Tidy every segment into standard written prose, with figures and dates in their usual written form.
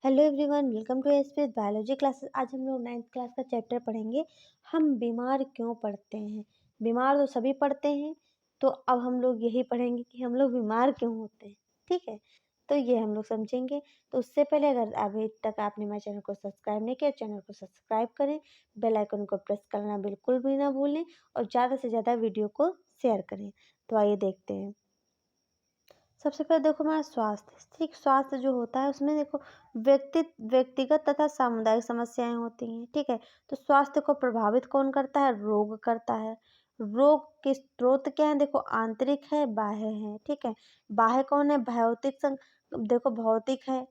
Hello everyone, welcome to SPS biology classes. आज हम लोग 9th क्लास का चैप्टर पढ़ेंगे। हम बीमार क्यों पड़ते हैं। बीमार तो सभी पड़ते हैं, तो अब हम लोग यही पढ़ेंगे कि हम लोग बीमार क्यों होते हैं। ठीक है, तो ये हम लोग समझेंगे। तो उससे पहले अगर अभी तक आपने मेरे चैनल को सब्सक्राइब नहीं किया, चैनल को सब्सक्राइब करें, बेल आइकन को प्रेस करना बिल्कुल भी ना भूलें और ज़्यादा से ज़्यादा वीडियो को शेयर करें। तो आइए देखते हैं। सबसे पहले देखो हमारा स्वास्थ्य। ठीक, स्वास्थ्य जो होता है उसमें देखो व्यक्तिगत तथा सामुदायिक समस्याएं होती हैं। ठीक है, तो स्वास्थ्य को प्रभावित कौन करता है? रोग करता है। रोग के स्रोत क्या है? देखो आंतरिक है, बाह्य है। ठीक है, बाह्य कौन है? देखो भौतिक है,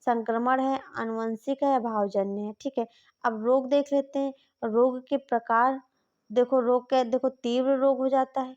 संक्रमण है, आनुवंशिक है, भावजन्य है। ठीक है, अब रोग देख लेते हैं। रोग के प्रकार देखो, रोग क्या देखो, तीव्र रोग हो जाता है,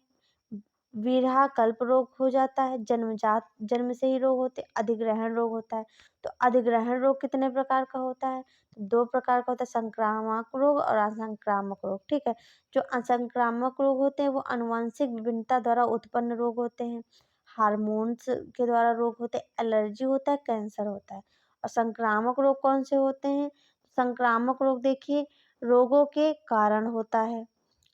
विरहा कल्प रोग हो जाता है, जन्म से ही रोग होते, अधिग्रहण रोग होता है। तो अधिग्रहण रोग कितने प्रकार का होता है? तो 2 प्रकार का होता है, संक्रामक रोग और असंक्रामक रोग। ठीक है, जो असंक्रामक रोग होते हैं वो आनुवंशिक विभिन्नता द्वारा उत्पन्न रोग होते हैं, हार्मोन्स के द्वारा रोग होते हैं, एलर्जी होता है, कैंसर होता है। और संक्रामक रोग कौन से होते हैं? संक्रामक रोग देखिए, रोगों के कारण होता है।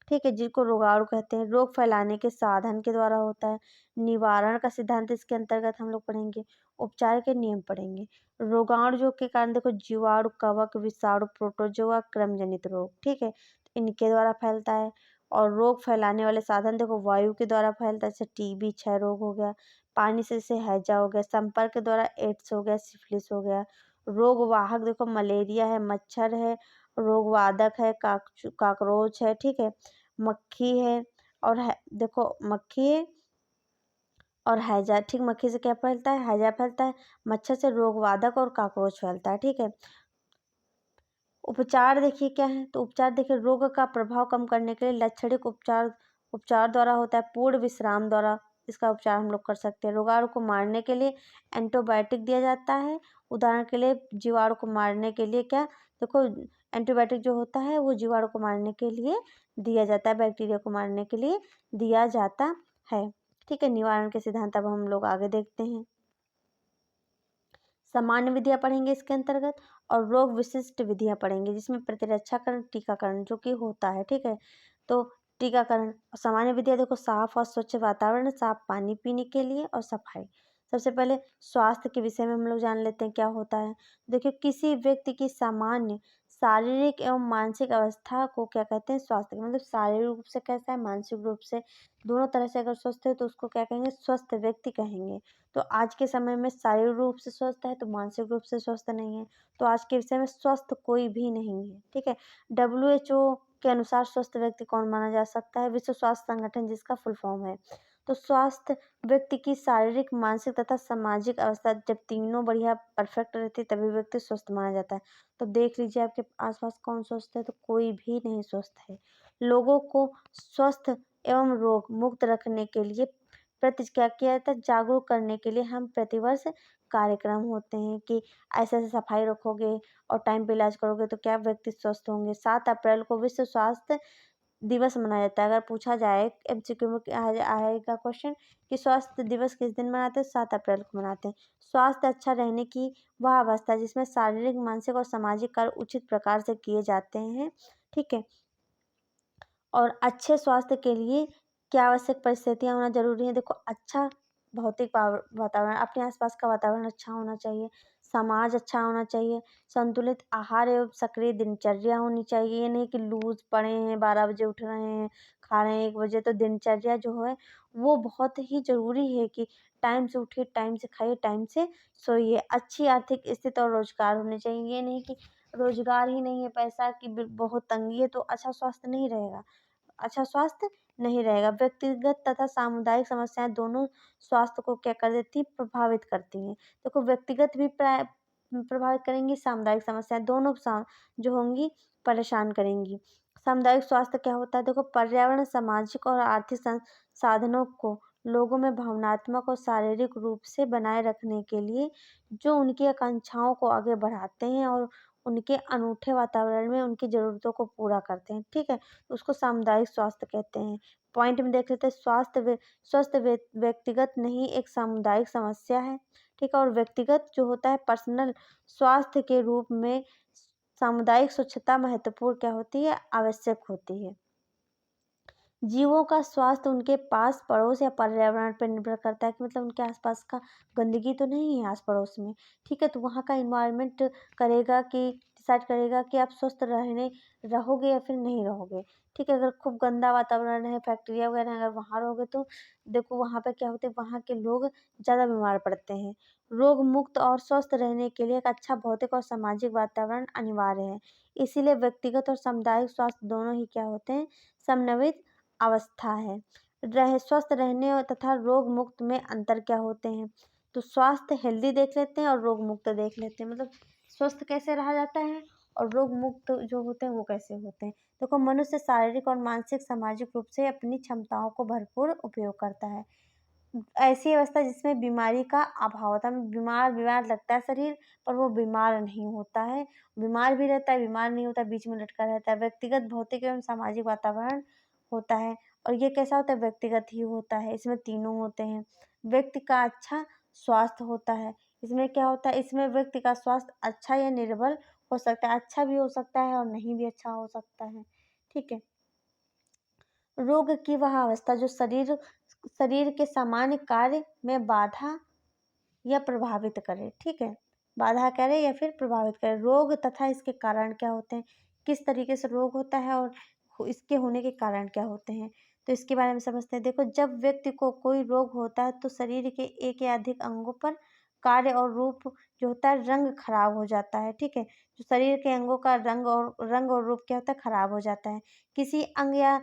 ठीक है, जिनको रोगाणु कहते हैं। रोग फैलाने के साधन के द्वारा होता है। निवारण का सिद्धांत इसके अंतर्गत हम लोग पढ़ेंगे। उपचार के नियम पढ़ेंगे। रोगाणु जो के कारण देखो, जीवाणु, कवक, विषाणु, प्रोटोजोआ, क्रमजनित रोग। ठीक है, तो इनके द्वारा फैलता है। और रोग फैलाने वाले साधन देखो, वायु के द्वारा फैलता है, जैसे टीबी, क्षय रोग हो गया। पानी से जैसे हैजा हो गया। संपर्क के द्वारा एड्स हो गया, सिफिलिस हो गया। रोग वाहक देखो, मलेरिया है, मच्छर है, रोग वाहक है, काकरोच है। ठीक है, मक्खी है और देखो मक्खी है और हैजा। ठीक, मक्खी से क्या फैलता है? हैजा फैलता है। मच्छर से रोग वाहक और काकरोच फैलता है। ठीक है, उपचार देखिए क्या है। तो उपचार देखिए, रोग का प्रभाव कम करने के लिए लक्षणिक उपचार द्वारा होता है। पूर्ण विश्राम द्वारा इसका उपचार हम लोग कर सकते हैं। रोगाणु को मारने के लिए एंटीबायोटिक दिया जाता है। उदाहरण के लिए जीवाणु को मारने के लिए क्या देखो, एंटीबायोटिक जो होता है वो जीवाणु को मारने के लिए दिया जाता है, बैक्टीरिया को मारने के लिए दिया जाता है। ठीक है, निवारण के सिद्धांत अब हम लोग आगे देखते हैं। सामान्य विधियां पढ़ेंगे इसके अंतर्गत, और रोग विशिष्ट विधियां पढ़ेंगे जिसमें प्रतिरक्षाकरण, टीकाकरण जो कि होता है। ठीक है, तो टीकाकरण सामान्य विधियां देखो, साफ और स्वच्छ वातावरण, साफ पानी पीने के लिए और सफाई। सबसे पहले स्वास्थ्य के विषय में हम लोग जान लेते हैं क्या होता है। देखिए, किसी व्यक्ति की सामान्य शारीरिक एवं मानसिक अवस्था को क्या कहते हैं? स्वास्थ्य। मतलब शारीरिक रूप से कैसा है, मानसिक रूप से, दोनों तरह से अगर स्वस्थ है तो उसको क्या कहेंगे? स्वस्थ व्यक्ति कहेंगे। तो आज के समय में शारीरिक रूप से स्वस्थ है तो मानसिक रूप से स्वस्थ नहीं है। तो आज के विषय में स्वस्थ कोई भी नहीं है। ठीक है, WHO के अनुसार स्वस्थ व्यक्ति कौन माना जा सकता है? विश्व स्वास्थ्य संगठन, जिसका फुल फॉर्म है। तो स्वस्थ व्यक्ति की शारीरिक, मानसिक तथा सामाजिक अवस्था जब तीनों बढ़िया परफेक्ट रहती है तभी व्यक्ति स्वस्थ माना जाता है। तो देख लीजिए आपके आसपास कौन स्वस्थ है? तो कोई भी नहीं स्वस्थ है। लोगों को स्वस्थ एवं रोग मुक्त रखने के लिए क्या किया जाता है? जागरूक करने के लिए हम प्रतिवर्ष कार्यक्रम होते हैं कि ऐसे ऐसे सफाई रखोगे और टाइम पे इलाज करोगे तो क्या व्यक्ति स्वस्थ होंगे। 7 अप्रैल को विश्व स्वास्थ्य दिवस मनाया जाता है। अगर पूछा जाए MCQ में आएगा क्वेश्चन कि स्वास्थ्य दिवस किस दिन मनाते हैं? 7 अप्रैल को मनाते हैं। स्वास्थ्य अच्छा रहने की वह अवस्था है जिसमें शारीरिक, मानसिक और सामाजिक कार्य उचित प्रकार से किए जाते हैं। ठीक है, और अच्छे स्वास्थ्य के लिए क्या आवश्यक परिस्थितियाँ होना जरूरी है? देखो, अच्छा भौतिक वातावरण, अपने आसपास का वातावरण अच्छा होना चाहिए, समाज अच्छा होना चाहिए, संतुलित आहार एवं सक्रिय दिनचर्या होनी चाहिए। ये नहीं कि लूज पड़े हैं, 12 बजे उठ रहे हैं, खा रहे हैं 1 बजे। तो दिनचर्या जो है वो बहुत ही जरूरी है कि टाइम से उठिए, टाइम से खाइए, टाइम से सोइए। अच्छी आर्थिक स्थिति और रोजगार होने चाहिए। ये नहीं कि रोजगार ही नहीं है, पैसा की बहुत तंगी है तो अच्छा स्वास्थ्य नहीं रहेगा, अच्छा स्वास्थ्य नहीं रहेगा। व्यक्तिगत तथा सामुदायिक समस्याएं दोनों स्वास्थ्य को क्या कर देती हैं? प्रभावित करती हैं। देखो, व्यक्तिगत भी प्रभावित करेंगी, सामुदायिक समस्याएं दोनों जो होंगी परेशान करेंगी। सामुदायिक स्वास्थ्य क्या होता है? देखो, पर्यावरण, सामाजिक और आर्थिक साधनों को लोगों में भावनात्मक और शारीरिक रूप से बनाए रखने के लिए जो उनकी आकांक्षाओं को आगे बढ़ाते हैं और उनके अनूठे वातावरण में उनकी जरूरतों को पूरा करते हैं। ठीक है, उसको सामुदायिक स्वास्थ्य कहते हैं। पॉइंट में देख लेते हैं, स्वस्थ व्यक्तिगत नहीं एक सामुदायिक समस्या है। ठीक है। और व्यक्तिगत जो होता है पर्सनल स्वास्थ्य के रूप में सामुदायिक स्वच्छता महत्वपूर्ण क्या होती है, आवश्यक होती है। जीवों का स्वास्थ्य उनके पास पड़ोस या पर्यावरण पर निर्भर करता है कि मतलब उनके आसपास का गंदगी तो नहीं है आस पड़ोस में, ठीक है। तो वहाँ का इन्वायरमेंट करेगा कि डिसाइड करेगा कि आप स्वस्थ रहोगे या फिर नहीं रहोगे, ठीक है। अगर खूब गंदा वातावरण है, फैक्ट्रिया वगैरह है, अगर वहाँ रहोगे तो देखो वहाँ पे क्या होता है, वहाँ के लोग ज़्यादा बीमार पड़ते हैं। रोग मुक्त और स्वस्थ रहने के लिए एक अच्छा भौतिक और सामाजिक वातावरण अनिवार्य है। इसीलिए व्यक्तिगत और सामुदायिक स्वास्थ्य दोनों ही क्या होते हैं, समन्वित अवस्था है। स्वस्थ रहने और तथा रोग मुक्त में अंतर क्या होते हैं, तो स्वास्थ्य हेल्दी देख लेते हैं और रोग मुक्त देख लेते हैं। मतलब स्वस्थ कैसे रहा जाता है और रोग मुक्त जो होते हैं वो कैसे होते हैं। देखो मनुष्य शारीरिक और मानसिक सामाजिक रूप से अपनी क्षमताओं को भरपूर उपयोग करता है। ऐसी अवस्था जिसमें बीमारी का अभाव होता है, बीमार लगता है शरीर पर वो बीमार नहीं होता है, बीमार भी रहता है, बीमार नहीं होता, बीच में लटका रहता है। व्यक्तिगत भौतिक एवं सामाजिक वातावरण होता है और ये कैसा होता है, व्यक्तिगत ही होता है, इसमें तीनों होते हैं। व्यक्ति का अच्छा स्वास्थ्य होता है, इसमें क्या होता है, इसमें व्यक्ति का स्वास्थ्य अच्छा या निर्बल हो सकता है, अच्छा भी हो सकता है और नहीं भी अच्छा हो सकता है, ठीक है। रोग की वह अवस्था जो शरीर के सामान्य कार्य में बाधा या प्रभावित करे, ठीक है। बाधा करे या फिर प्रभावित करे। रोग तथा इसके कारण क्या होते हैं, किस तरीके से रोग होता है और इसके होने के कारण क्या होते हैं, तो इसके बारे में समझते हैं। देखो जब व्यक्ति को कोई रोग होता है तो शरीर के एक या अधिक अंगों पर कार्य और रूप जो होता है रंग खराब हो जाता है, ठीक है। जो शरीर के अंगों का रंग और रूप क्या होता है, खराब हो जाता है। किसी अंग या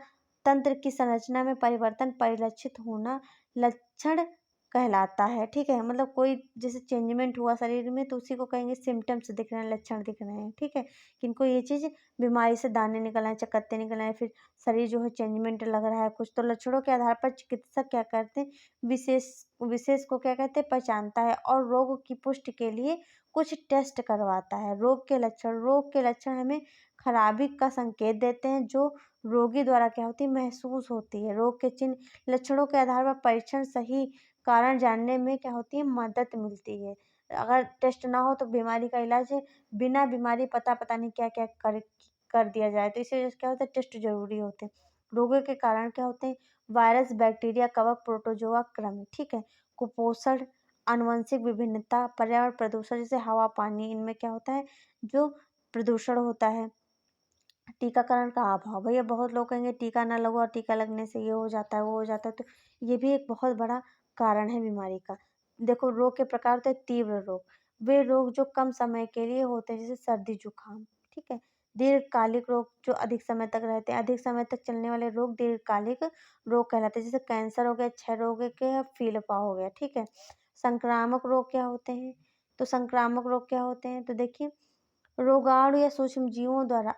तंत्र की संरचना में परिवर्तन परिलक्षित होना लक्षण कहलाता है, ठीक है। मतलब कोई जैसे चेंजमेंट हुआ शरीर में तो उसी को कहेंगे सिम्पटम्स दिख रहे हैं, लक्षण दिख रहे हैं, ठीक है। कि इनको ये चीज़ बीमारी से दाने निकल आए, चकत्ते निकल आए, फिर शरीर जो है चेंजमेंट लग रहा है कुछ, तो लक्षणों के आधार पर चिकित्सक क्या करते हैं, विशेष विशेष को क्या कहते हैं, पहचानता है और रोग की पुष्टि के लिए कुछ टेस्ट करवाता है। रोग के लक्षण हमें खराबी का संकेत देते हैं जो रोगी द्वारा क्या होती है, महसूस होती है। रोग के चिन्ह लक्षणों के आधार पर परीक्षण सही कारण जानने में क्या होती है, मदद मिलती है। अगर टेस्ट ना हो तो बीमारी का इलाज बिना बीमारी पता नहीं क्या-क्या कर दिया जाए, तो इसी वजह से क्या होता है, टेस्ट ज़रूरी होते हैं। रोगों के कारण क्या होते हैं, वायरस, बैक्टीरिया, कवक, प्रोटोजोआ, कृमि, ठीक है। कुपोषण, आनुवंशिक विभिन्नता, पर्यावरण प्रदूषण जैसे हवा, पानी, इनमें क्या होता है, जो प्रदूषण होता है। टीकाकरण का अभाव, भैया बहुत लोग कहेंगे टीका ना लगवाओ, टीका लगने से ये हो जाता है, वो हो जाता है, तो ये भी एक बहुत बड़ा कारण है बीमारी का। देखो रोग के प्रकार होते हैं, तीव्र रोग, वे रोग जो कम समय के लिए होते हैं जैसे सर्दी जुकाम, ठीक है। दीर्घकालिक रोग जो अधिक समय तक रहते हैं, अधिक समय तक चलने वाले रोग दीर्घकालिक रोग कहलाते हैं, जैसे कैंसर हो गया, क्षय रोग के फीलपा हो गया, ठीक है। संक्रामक रोग क्या होते हैं, तो संक्रामक रोग क्या होते हैं, तो देखिए रोगाणु या सूक्ष्म जीवों द्वारा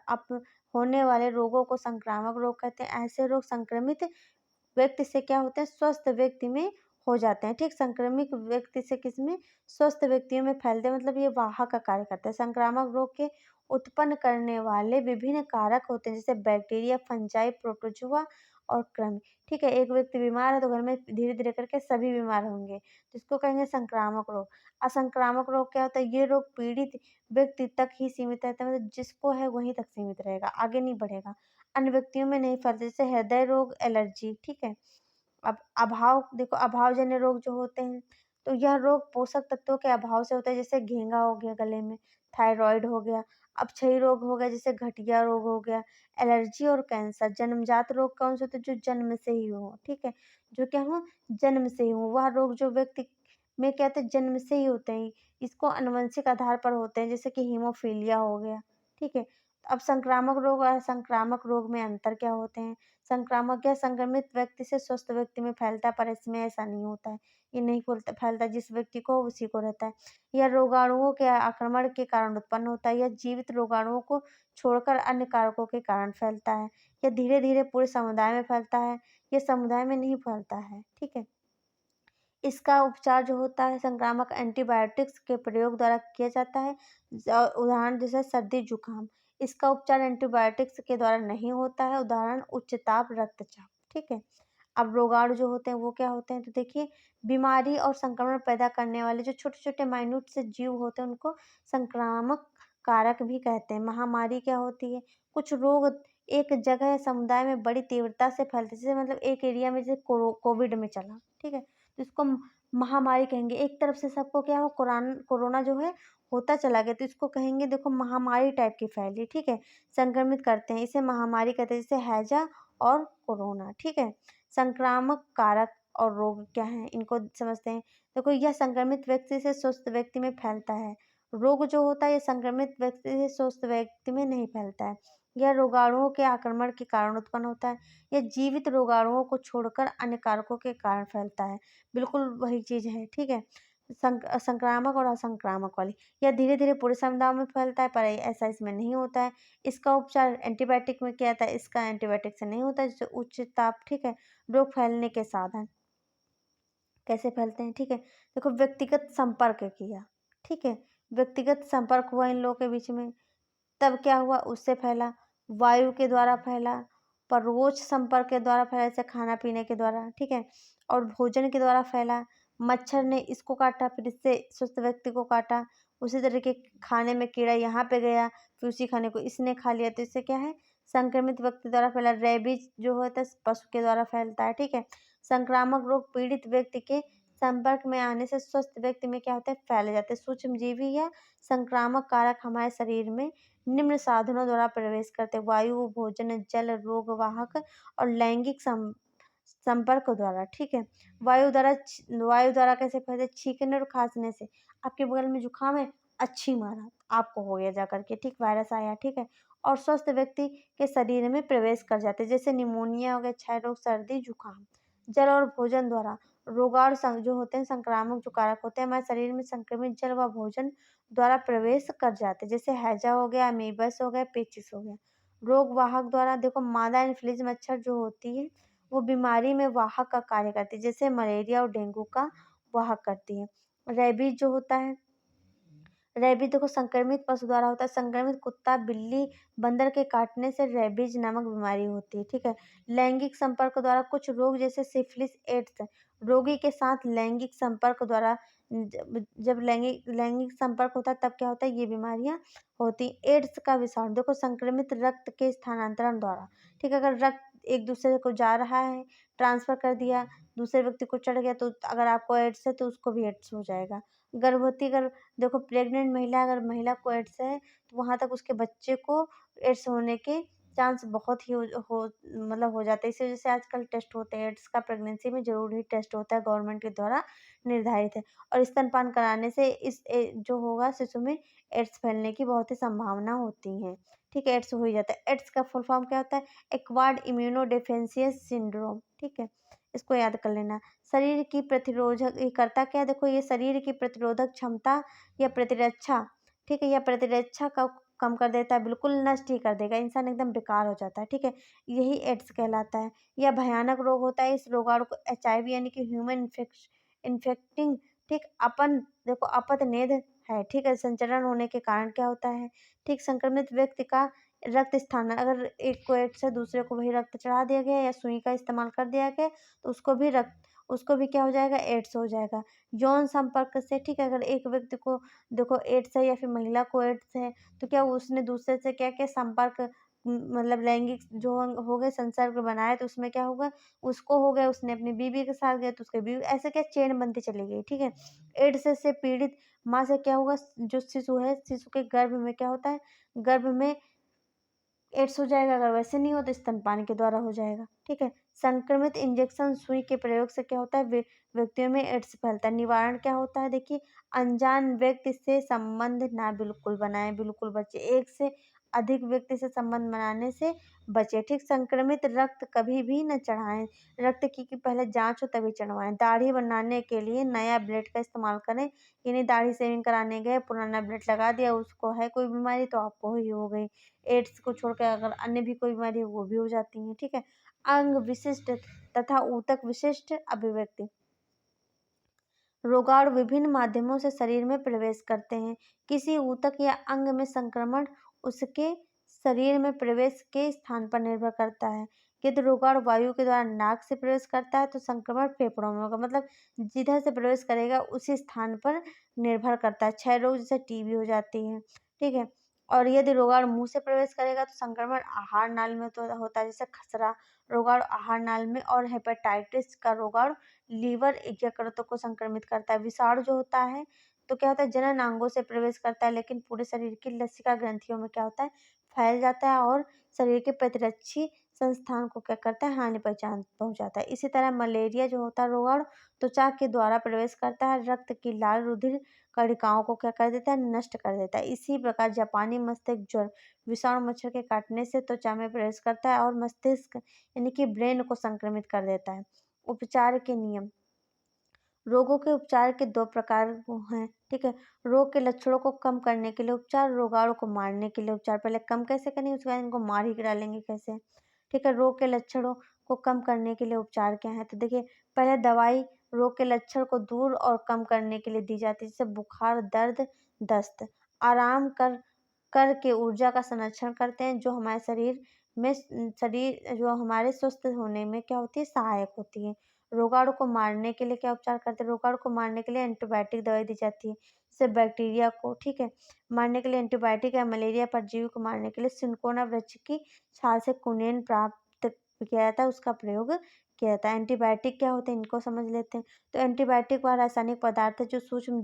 होने वाले रोगों को संक्रामक रोग कहते हैं। ऐसे रोग संक्रमित व्यक्ति से क्या होते हैं, स्वस्थ व्यक्ति में हो जाते हैं, ठीक। संक्रमित व्यक्ति से किसमें, स्वस्थ व्यक्तियों में फैलते हैं, मतलब ये वाहक का कार्य करते हैं। संक्रामक रोग के उत्पन्न करने वाले विभिन्न कारक होते हैं जैसे बैक्टीरिया, फंजाई, प्रोटोजोआ और कृमि, ठीक है। एक व्यक्ति बीमार है तो घर में धीरे धीरे करके सभी बीमार होंगे, तो इसको कहेंगे संक्रामक रोग। असंक्रामक रोग क्या होता है, ये रोग पीड़ित व्यक्ति तक ही सीमित रहता है, मतलब जिसको है वहीं तक सीमित रहेगा, आगे नहीं बढ़ेगा, अन्य व्यक्तियों में नहीं फैलते, जैसे हृदय रोग, एलर्जी, ठीक है। अब अभाव देखो, अभावजन्य रोग जो होते हैं तो यह रोग पोषक तत्वों के अभाव से होता है, जैसे घेंघा हो गया गले में, थायराइड हो गया, अपक्षयी रोग हो गया, जैसे गठिया रोग हो गया, एलर्जी और कैंसर। जन्मजात रोग कौन से होते हैं, जो जन्म से ही हो, ठीक है। जो क्या हो, जन्म से ही हो, वह रोग जो व्यक्ति में कहते हैं जन्म से ही होते हैं, इसको आनुवंशिक आधार पर होते हैं, जैसे कि हीमोफीलिया हो गया, ठीक है। अब संक्रामक रोग और असंक्रामक रोग में अंतर क्या होते हैं, संक्रामक या संक्रमित व्यक्ति से स्वस्थ व्यक्ति में फैलता है, पर इसमें ऐसा नहीं होता है, ये नहीं फैलता, जिस व्यक्ति को उसी को रहता है। यह रोगाणुओं के आक्रमण के कारण उत्पन्न होता है, यह जीवित रोगाणुओं को छोड़कर अन्य कारकों के कारण फैलता है, यह धीरे धीरे पूरे समुदाय में फैलता है, यह समुदाय में नहीं फैलता है, ठीक है। इसका उपचार जो होता है संक्रामक एंटीबायोटिक्स के प्रयोग द्वारा किया जाता है। उदाहरण जैसे सर्दी जुकाम, इसका उपचार एंटीबायोटिक्स के द्वारा नहीं होता है। उदाहरण उच्च ताप, रक्तचाप, ठीक है। अब रोगाणु जो होते हैं वो क्या होते हैं, तो देखिए बीमारी और संक्रमण पैदा करने वाले जो छोटे-छोटे माइन्यूट से जीव होते हैं उनको संक्रामक कारक भी कहते हैं। महामारी क्या होती है, कुछ रोग एक जगह या समुदाय में बड़ी तीव्रता से फैलते हैं, जैसे मतलब एक एरिया में जैसे कोविड में चला, ठीक है? तो इसको महामारी कहेंगे। एक तरफ से सबको क्या हो कोरोना जो है होता चला गया, तो इसको कहेंगे देखो महामारी टाइप की फैली, ठीक है? संक्रमित करते हैं, इसे महामारी कहते हैं, जैसे हैजा और कोरोना, ठीक है? संक्रामक कारक और रोग क्या हैं, इनको समझते हैं। देखो यह संक्रमित व्यक्ति से स्वस्थ व्यक्ति में फैलता है। रोग जो होता है ये संक्रमित व्यक्ति से स्वस्थ व्यक्ति में नहीं फैलता है। यह रोगाणुओं के आक्रमण के कारण उत्पन्न होता है। यह जीवित रोगाणुओं को छोड़कर अन्य कारकों के कारण फैलता है। बिल्कुल वही चीज़ है, ठीक है? संक्रामक और असंक्रामक वाली। यह धीरे-धीरे पूरे समुदाय में फैलता है, पर ऐसा इसमें नहीं होता है। इसका उपचार एंटीबायोटिक में किया जाता है, इसका एंटीबायोटिक से नहीं होता है, जैसे उच्च ताप, ठीक है? रोग फैलने के साधन कैसे फैलते हैं, ठीक है? देखो व्यक्तिगत संपर्क किया, ठीक है? व्यक्तिगत संपर्क हुआ इन लोगों के बीच में, तब क्या हुआ उससे फैला, वायु के द्वारा फैला, परोक्ष संपर्क के द्वारा फैला जैसे खाना-पीने के द्वारा, ठीक है? और भोजन के द्वारा फैला, मच्छर ने इसको काटा फिर इससे स्वस्थ व्यक्ति को काटा, उसी तरीके खाने में कीड़ा यहाँ पे गया, फिर उसी खाने को इसने खा लिया, तो इससे क्या है संक्रमित व्यक्ति द्वारा फैला। रेबीज जो होता है पशु के द्वारा फैलता है, ठीक है? संक्रामक रोग पीड़ित व्यक्ति के संपर्क में आने से स्वस्थ व्यक्ति में क्या होता है फैल जाते हैं। सूक्ष्मजीवी या संक्रामक कारक हमारे शरीर में निम्न साधनों द्वारा प्रवेश करते हैं, वायु, भोजन, जल, रोग वाहक और लैंगिक संपर्क द्वारा, ठीक है? वायु द्वारा कैसे फैलते, छींकने और खांसने से। आपके बगल में जुकाम है, अच्छी मारा, आपको हो गया जा करके, ठीक? वायरस आया, ठीक है? और स्वस्थ व्यक्ति के शरीर में प्रवेश कर जाते हैं, जैसे निमोनिया हो गया, क्षय रोग, सर्दी, जुकाम। जल और भोजन द्वारा रोगाणु जो होते हैं संक्रामक जो कारक होते हैं हमारे शरीर में संक्रमित जल व भोजन द्वारा प्रवेश कर जाते हैं, जैसे हैजा हो गया, अमीबस हो गया, पेचिस हो गया। रोग वाहक द्वारा देखो मादा एनोफिलीज मच्छर जो होती है वो बीमारी में वाहक का कार्य करती है, जैसे मलेरिया और डेंगू का वाहक करती है। रेबीज जो होता है, रेबीज देखो संक्रमित पशु द्वारा होता है, संक्रमित कुत्ता, बिल्ली, बंदर के काटने से रेबीज नामक बीमारी होती है, ठीक है? लैंगिक संपर्क द्वारा कुछ रोग जैसे सिफिलिस, एड्स रोगी के साथ लैंगिक संपर्क द्वारा जब लैंगिक संपर्क होता है तब क्या होता है ये बीमारियां होती। एड्स का विषाणु देखो संक्रमित रक्त के स्थानांतरण द्वारा, ठीक है? अगर रक्त एक दूसरे को जा रहा है, ट्रांसफर कर दिया, दूसरे व्यक्ति को चढ़ गया, तो अगर आपको एड्स है तो उसको भी एड्स हो जाएगा। गर्भवती अगर देखो प्रेग्नेंट महिला अगर महिला को एड्स है तो वहाँ तक उसके बच्चे को एड्स होने के चांस बहुत ही हो मतलब हो जाते हैं। इसी वजह से आजकल टेस्ट होते हैं, एड्स का प्रेगनेंसी में ज़रूर ही टेस्ट होता है, गवर्नमेंट के द्वारा निर्धारित है। और स्तनपान कराने से जो होगा शिशु में एड्स फैलने की बहुत ही संभावना होती है, ठीक है? एड्स हो ही जाता है। एड्स का फुल फॉर्म क्या होता है? एक्वायर्ड इम्यूनोडेफिशिएंसी सिंड्रोम, ठीक है? इसको याद कर लेना। शरीर की प्रतिरोधक ये करता क्या है देखो ये शरीर की प्रतिरोधक क्षमता या प्रतिरक्षा, ठीक है? या प्रतिरक्षा का कम कर देता है, बिल्कुल नष्ट ही कर देगा, इंसान एकदम बेकार हो जाता है, ठीक है? यही एड्स कहलाता है। यह भयानक रोग होता है, इस रोगाणु को एचआईवी यानी कि ह्यूमन इन्फेक्टिंग, ठीक? देखो अपतनेद है, ठीक है? संचरण होने के कारण क्या होता है, ठीक? संक्रमित व्यक्ति का रक्त स्थान अगर एक को एड्स है दूसरे को वही रक्त चढ़ा दिया गया या सुई का इस्तेमाल कर दिया गया तो उसको भी क्या हो जाएगा एड्स हो जाएगा। यौन संपर्क से, ठीक है? अगर एक व्यक्ति को देखो एड्स है या फिर महिला को एड्स है तो क्या उसने दूसरे से क्या-क्या संपर्क मतलब लैंगिक जो हो गए संसर्ग बनाए तो उसमें क्या होगा उसको हो गया, उसने अपनी बीवी के साथ गया तो उसके बीवी ऐसे क्या चेन बनती चली गई, ठीक है? एड्स से पीड़ित माँ से क्या होगा जो शिशु है, शिशु के गर्भ में क्या होता है, गर्भ में एड्स हो जाएगा, अगर वैसे नहीं हो तो स्तनपान के द्वारा हो जाएगा, ठीक है? संक्रमित इंजेक्शन सुई के प्रयोग से क्या होता है व्यक्तियों में एड्स फैलता है। निवारण क्या होता है देखिए, अनजान व्यक्ति से संबंध ना बिल्कुल बनाएं, बिल्कुल बचे, एक से अधिक व्यक्ति से संबंध बनाने से बचे, ठीक? संक्रमित रक्त कभी भी न चढ़ाएं, रक्त की पहले जांच हो तभी चढ़वाएं। दाढ़ी बनाने के लिए नया ब्लेड का इस्तेमाल करें, यानी दाढ़ी शेविंग कराने गए पुराना ब्लेड लगा दिया, उसको है कोई बीमारी तो आपको ही हो गई। एड्स को छोड़कर अगर अन्य भी कोई बीमारी हो वो भी हो जाती हैं, ठीक है? अंग विशिष्ट तथा ऊतक विशिष्ट अभिव्यक्ति, रोगाणु विभिन्न माध्यमों से शरीर में प्रवेश करते हैं। किसी ऊतक या अंग में संक्रमण उसके शरीर में प्रवेश के स्थान पर निर्भर करता है। यदि रोगाणु वायु के द्वारा नाक से प्रवेश करता है तो संक्रमण फेफड़ों में होगा। मतलब जिधर से प्रवेश करेगा उसी स्थान पर निर्भर करता है। क्षय रोग जैसे टीबी हो जाती है, ठीक है। और यदि रोगाणु मुंह से प्रवेश करेगा तो संक्रमण आहार नाल में तो होता है, जैसे खसरा रोगाणु आहार नाल में, और हेपेटाइटिस का रोगाणु लीवर यकृत को संक्रमित करता है। विषाणु जो होता है तो क्या होता है, जनन अंगों से प्रवेश करता है लेकिन पूरे शरीर की लसिका ग्रंथियों में क्या होता है, फैल जाता है और शरीर के प्रतिरक्षी संस्थान को क्या करता है, हानि पहुंचाता है। इसी तरह मलेरिया जो होता है रोगाणु त्वचा के द्वारा प्रवेश करता है, रक्त की लाल रुधिर कणिकाओं को क्या कर देता है, नष्ट कर देता है। इसी प्रकार जापानी मस्तिष्क ज्वर विषाणु मच्छर के काटने से त्वचा में प्रवेश करता है और मस्तिष्क यानी कि ब्रेन को संक्रमित कर देता है। उपचार के नियम। रोगों के उपचार के दो प्रकार हैं, ठीक है। रोग के लक्षणों को कम करने के लिए उपचार, रोगाणु को मारने के लिए उपचार। पहले कम कैसे करेंगे, उसके बाद इनको मार ही डालेंगे कैसे, ठीक है। रोग के लक्षणों को कम करने के लिए उपचार क्या है, तो देखिए पहले दवाई रोग के लक्षण को दूर और कम करने के लिए दी जाती है, जैसे बुखार, दर्द, दस्त। आराम करके ऊर्जा का संरक्षण करते हैं जो हमारे शरीर जो हमारे स्वस्थ होने में क्या होती है, सहायक होती है। रोगाणु को मारने के लिए क्या उपचार करते हैं, रोगाणु को मारने के लिए एंटीबायोटिक दवाई दी जाती है, जैसे बैक्टीरिया को, ठीक है, मारने के लिए एंटीबायोटिक या मलेरिया परजीवी को मारने के लिए सिनकोना वृक्ष की छाल से कुनेन प्राप्त किया जाता है, उसका प्रयोग किया जाता है। एंटीबायोटिक क्या होते हैं, इनको समझ लेते हैं। तो एंटीबायोटिक वह रासायनिक पदार्थ है जो सूक्ष्म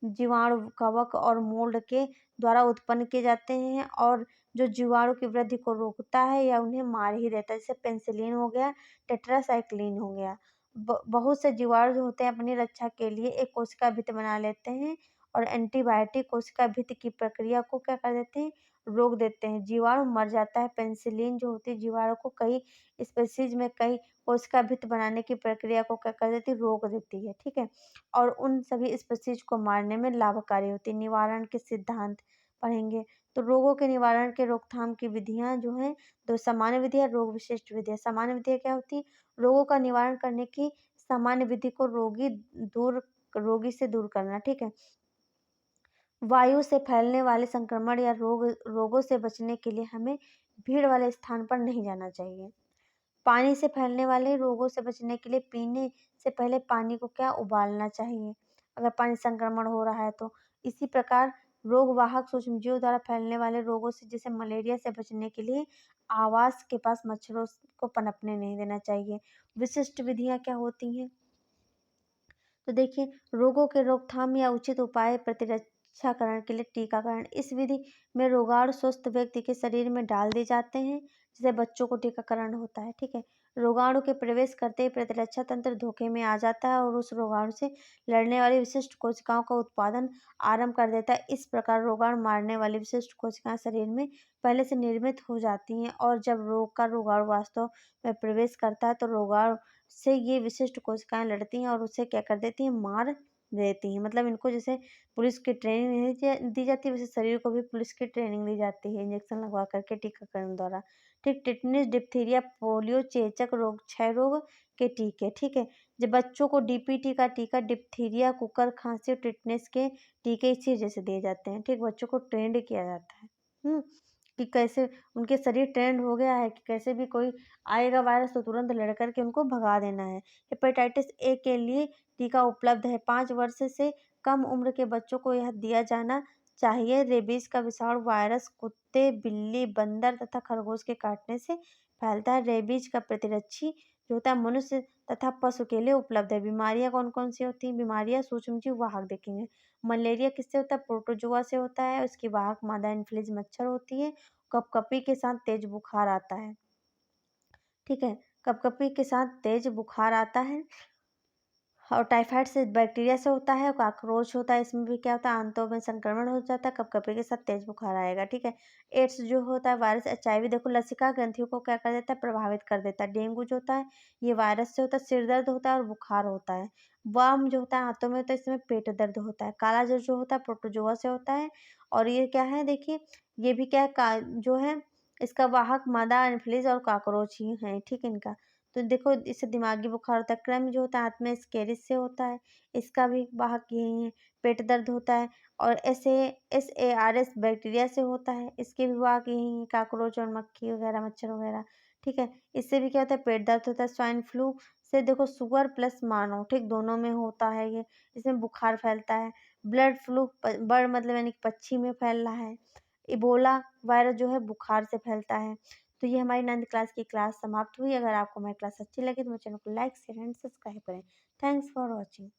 जीवाणु, कवक और मोल्ड के द्वारा उत्पन्न किए जाते हैं और जो जीवाणु की वृद्धि को रोकता है या उन्हें मार ही देता है, जैसे पेनिसिलिन हो गया, टेट्रासाइक्लिन हो गया। बहुत से जीवाणु जो होते हैं अपनी रक्षा के लिए एक कोशिका भित्ति बना लेते हैं और एंटीबायोटिक कोशिका भित्ति की प्रक्रिया को क्या कर देते हैं, रोक देते हैं, जीवाणु मर जाता है। पेनिसिलिन जो होती है जीवाणु को कई स्पीशीज में कई कोशिका भित्ति बनाने की प्रक्रिया को क्या कर देती है, रोक देती है, ठीक है। और उन सभी स्पीशीज को मारने में लाभकारी होती है। निवारण के सिद्धांत पढ़ेंगे तो रोगों के निवारण के रोकथाम की विधियां जो हैं, दो सामान्य विधियां, रोग विशिष्ट विधियां। सामान्य विधियां क्या होती है, रोगों का निवारण करने की सामान्य विधि को रोगी से दूर करना, ठीक है। वायु से फैलने वाले संक्रमण या रोगों से बचने के लिए हमें भीड़ वाले स्थान पर नहीं जाना चाहिए। पानी से फैलने वाले रोगों से बचने के लिए पीने से पहले पानी को क्या उबालना चाहिए, अगर पानी संक्रमण हो रहा है तो। इसी प्रकार रोग वाहक सूक्ष्मजीवों द्वारा फैलने वाले रोगों से जैसे मलेरिया से बचने के लिए आवास के पास मच्छरों को पनपने नहीं देना चाहिए। विशिष्ट विधियां क्या होती हैं, तो देखिए रोगों के रोकथाम या उचित उपाय प्रतिरक्षाकरण के लिए टीकाकरण। इस विधि में रोगाणु स्वस्थ व्यक्ति के शरीर में डाल दिए जाते हैं, जैसे बच्चों को टीकाकरण होता है, ठीक है। रोगाणु के प्रवेश करते ही प्रतिरक्षा तंत्र धोखे में आ जाता है और उस रोगाणु से लड़ने वाली विशिष्ट कोशिकाओं का उत्पादन आरंभ कर देता है। इस प्रकार रोगाणु मारने वाली विशिष्ट कोशिकाएं शरीर में पहले से निर्मित हो जाती हैं और जब रोगाणु वास्तव में प्रवेश करता है तो रोगाणु से ये विशिष्ट कोशिकाएं लड़ती हैं और उसे क्या कर देती हैं, मार देती हैं। मतलब इनको जैसे पुलिस की ट्रेनिंग नहीं दी जाती, वैसे शरीर को भी पुलिस की ट्रेनिंग दी जाती है इंजेक्शन लगवा करके टीकाकरण द्वारा, ठीक। टिटनेस, डिप्थीरिया, पोलियो, चेचक रोग, क्षय रोग के टीके, ठीक है। जब बच्चों को डीपीटी का टीका, डिप्थीरिया, कुकर खांसी और टिटनेस के टीके इसी वजह से दिए जाते हैं, ठीक। बच्चों को ट्रेंड किया जाता है, कि कैसे उनके शरीर ट्रेंड हो गया है कि कैसे भी कोई आएगा वायरस तो तुरंत लड़ करके उनको भगा देना है। हेपेटाइटिस ए के लिए टीका उपलब्ध है। 5 वर्ष से कम उम्र के बच्चों को यह दिया जाना चाहिए। रेबीज का विषाणु वायरस कुत्ते, बिल्ली, बंदर तथा खरगोश के काटने से फैलता है। रेबीज का प्रतिरक्षी जो होता है मनुष्य तथा पशु के लिए उपलब्ध है। बीमारियां कौन कौन सी होती हैं, बीमारियां सूक्ष्मजीव वाहक देखेंगे। मलेरिया किससे होता है, प्रोटोजोआ से होता है, उसकी वाहक मादा एनफ्लूएंजा मच्छर होती है। कपकपी के साथ तेज बुखार आता है, ठीक है। कपकपी के साथ तेज बुखार आता है और टाइफाइड से बैक्टीरिया से होता है, कॉकरोच होता है, इसमें भी क्या होता है, आंतों में संक्रमण हो जाता है, कपकपी के साथ तेज बुखार आएगा, ठीक है। एड्स जो होता है वायरस, एचआईवी देखो लसिका ग्रंथियों को क्या कर देता है, प्रभावित कर देता है। डेंगू जो होता है ये वायरस से होता है, सिर दर्द होता है और बुखार होता है। वर्म जो होता है हाथों में होता है, इसमें पेट दर्द होता है। काला जल जो होता है प्रोटोजोआ से होता है और ये क्या है, देखिए ये भी क्या है जो है इसका वाहक मादा एनफ्लूएंजा और कॉकरोच ही है, ठीक है इनका। तो देखो इससे दिमागी बुखार होता है। क्रम जो होता है हाथ में स्केरिस से होता है, इसका भी वाहक यही है। पेट दर्द होता है और SARS बैक्टीरिया से होता है, इसके भी वाहक यही है, कॉकरोच और मक्खी वगैरह, मच्छर वगैरह, ठीक है। इससे भी क्या होता है, पेट दर्द होता है। स्वाइन फ्लू से देखो सुअर प्लस मानव, ठीक, दोनों में होता है ये। इसमें बुखार फैलता है। ब्लड फ्लू बर्ड मतलब यानी कि पक्षी में फैल रहा है। इबोला वायरस जो है बुखार से फैलता है। तो ये हमारी 9th क्लास की क्लास समाप्त हुई। अगर आपको हमारी क्लास अच्छी लगी तो मेरे चैनल को लाइक शेयर एंड सब्सक्राइब करें। Thanks for watching.